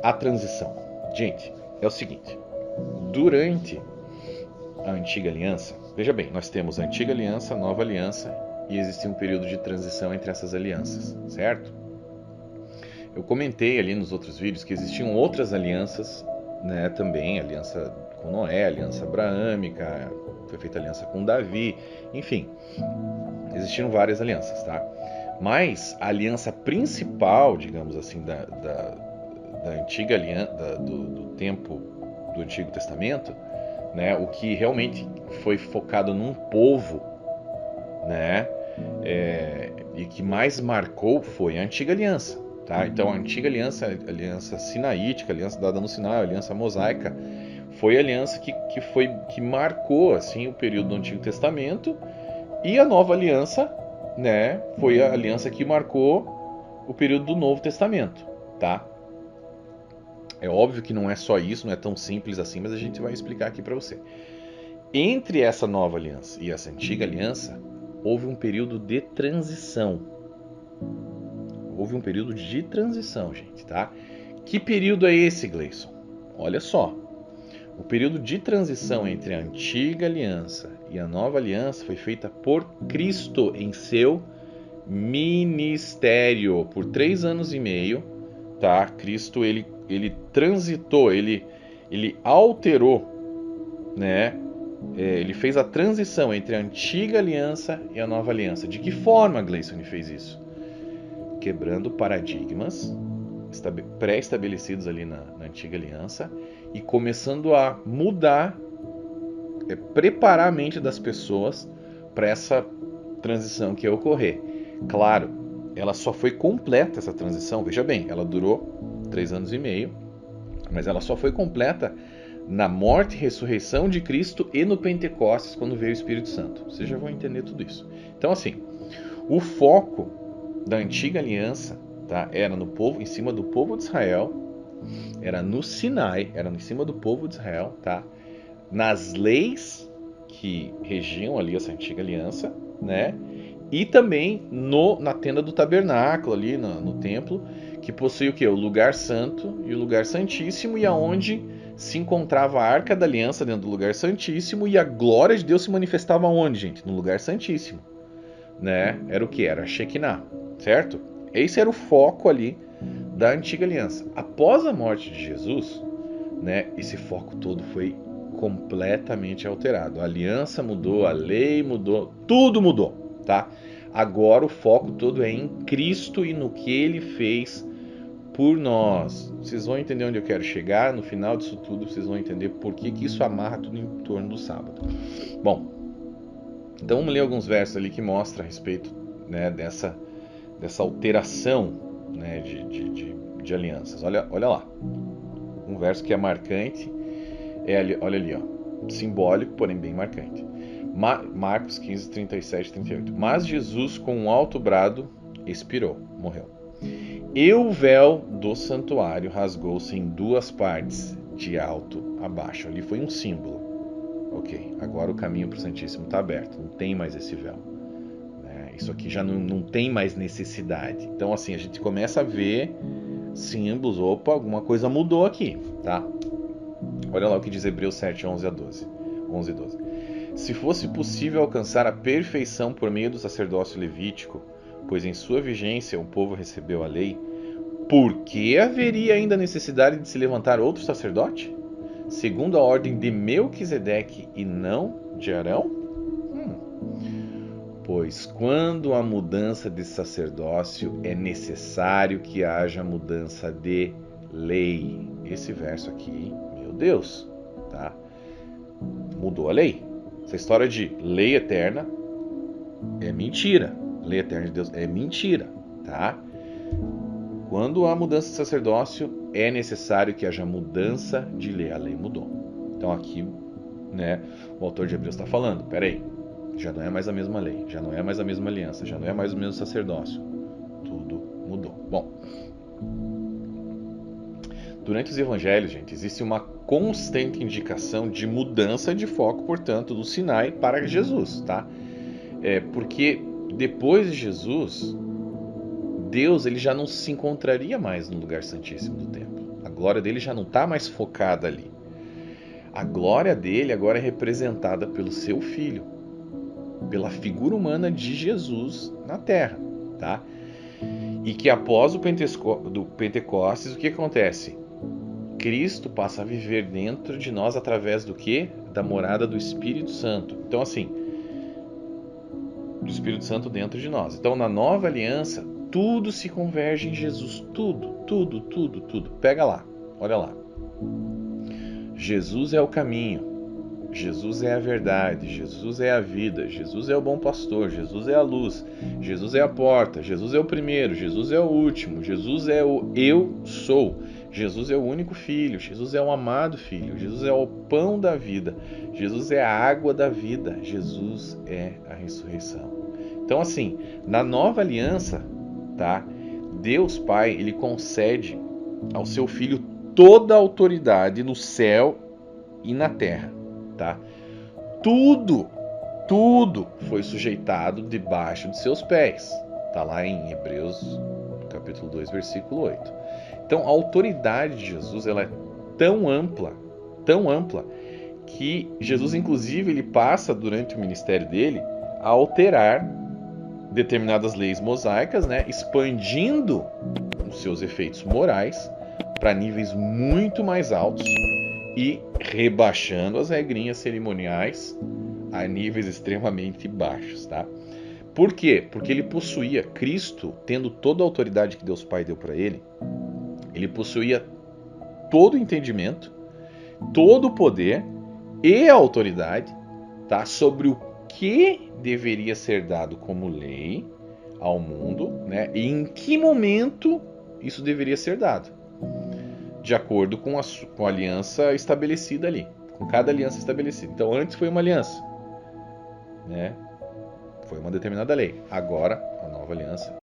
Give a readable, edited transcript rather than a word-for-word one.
a transição? Gente, é o seguinte, durante a Antiga Aliança, veja bem, nós temos a Antiga Aliança, a Nova Aliança, e existe um período de transição entre essas alianças, certo? Eu comentei ali nos outros vídeos que existiam outras alianças, né, também, aliança com Noé, aliança abraâmica, foi feita aliança com Davi, enfim, existiram várias alianças, tá? Mas a aliança principal, digamos assim, da antiga aliança, do tempo do Antigo Testamento, né, o que realmente foi focado num povo, né, e que mais marcou foi a Antiga Aliança, tá? Então a Antiga Aliança, a aliança sinaítica, a aliança dada no Sinai, a aliança mosaica, foi a aliança que marcou assim o período do Antigo Testamento, e a Nova Aliança, né, foi a aliança que marcou o período do Novo Testamento, tá? É óbvio que não é só isso, não é tão simples assim, mas a gente vai explicar aqui para você. Entre essa nova aliança e essa antiga aliança, houve um período de transição. Houve um período de transição, gente, tá? Que período é esse, Gleison? Olha só. O período de transição entre a antiga aliança e a nova aliança foi feita por Cristo em seu ministério por 3 anos e meio, tá? Cristo ele transitou, ele alterou, né? Ele fez a transição entre a antiga aliança e a nova aliança. De que forma, Gleison, ele fez isso? Quebrando paradigmas pré-estabelecidos ali na antiga aliança e começando a mudar, preparar a mente das pessoas para essa transição que ia ocorrer. Claro, ela só foi completa essa transição, veja bem, ela durou 3 anos e meio, mas ela só foi completa na morte e ressurreição de Cristo e no Pentecostes, quando veio o Espírito Santo. Vocês já vão entender tudo isso. Então, assim, o foco da antiga aliança, tá, era no povo, em cima do povo de Israel, era no Sinai, era em cima do povo de Israel, tá, nas leis que regiam ali essa antiga aliança, né, e também na tenda do tabernáculo ali no templo, que possui o que? O lugar santo e o lugar santíssimo, e aonde se encontrava a arca da aliança dentro do lugar santíssimo, e a glória de Deus se manifestava onde, gente? No lugar santíssimo, né? Era o que? Era a Shekinah, certo? Esse era o foco ali da antiga aliança. Após a morte de Jesus, né, esse foco todo foi completamente alterado. A aliança mudou, a lei mudou, tudo mudou, tá? Agora o foco todo é em Cristo e no que Ele fez por nós. Vocês vão entender onde eu quero chegar. No final disso tudo, vocês vão entender por que isso amarra tudo em torno do sábado. Bom, então vamos ler alguns versos ali que mostram a respeito, né, dessa alteração, né, de alianças. Olha lá. Um verso que é marcante, olha ali, ó, simbólico, porém bem marcante. Marcos 15, 37 e 38. Mas Jesus, com um alto brado, expirou, morreu. E o véu do santuário rasgou-se em 2 partes, de alto a baixo. Ali foi um símbolo. Ok, agora o caminho para o Santíssimo está aberto, não tem mais esse véu. Isso aqui já não tem mais necessidade. Então, assim, a gente começa a ver símbolos. Opa, alguma coisa mudou aqui, tá? Olha lá o que diz Hebreus 7, 11 e 12. Se fosse possível alcançar a perfeição por meio do sacerdócio levítico, pois em sua vigência o povo recebeu a lei, por que haveria ainda necessidade de se levantar outro sacerdote? Segundo a ordem de Melquisedeque e não de Arão? Pois quando há mudança de sacerdócio, é necessário que haja mudança de lei. Esse verso aqui, meu Deus, tá? Mudou a lei. Essa história de lei eterna é mentira. Lei eterna de Deus é mentira, tá? Quando há mudança de sacerdócio, é necessário que haja mudança de lei. A lei mudou. Então aqui, né, o autor de Hebreus está falando, peraí, já não é mais a mesma lei, já não é mais a mesma aliança, já não é mais o mesmo sacerdócio. Tudo mudou. Bom, durante os evangelhos, gente, existe uma constante indicação de mudança de foco, portanto, do Sinai para Jesus, tá? Porque depois de Jesus, Deus ele já não se encontraria mais no lugar santíssimo do templo. glória dele já não está mais focada ali. A glória dele agora é representada pelo seu Filho, pela figura humana de Jesus na Terra, tá? E que após o Pentecostes, o que acontece? Cristo passa a viver dentro de nós através do quê? Da morada do Espírito Santo. Então, assim, do Espírito Santo dentro de nós. Então, na nova aliança, tudo se converge em Jesus. Tudo, tudo, tudo, tudo. Pega lá, olha lá. Jesus é o caminho. Jesus é a verdade, Jesus é a vida, Jesus é o bom pastor, Jesus é a luz, Jesus é a porta, Jesus é o primeiro, Jesus é o último, Jesus é o eu sou, Jesus é o único filho, Jesus é o amado filho, Jesus é o pão da vida, Jesus é a água da vida, Jesus é a ressurreição. Então, assim, na nova aliança, tá? Deus Pai, ele concede ao seu filho toda a autoridade no céu e na terra. Tá? Tudo foi sujeitado debaixo de seus pés. Está lá em Hebreus, capítulo 2, versículo 8. Então, a autoridade de Jesus ela é tão ampla, que Jesus, inclusive, ele passa, durante o ministério dele, a alterar determinadas leis mosaicas, né? Expandindo os seus efeitos morais para níveis muito mais altos e rebaixando as regrinhas cerimoniais a níveis extremamente baixos, tá? Por quê? Porque ele possuía, Cristo, tendo toda a autoridade que Deus Pai deu para ele, ele possuía todo o entendimento, todo o poder e a autoridade, tá? Sobre o que deveria ser dado como lei ao mundo, né? E em que momento isso deveria ser dado, de acordo com a aliança estabelecida ali, com cada aliança estabelecida. Então, antes foi uma aliança, né? Foi uma determinada lei. Agora, a nova aliança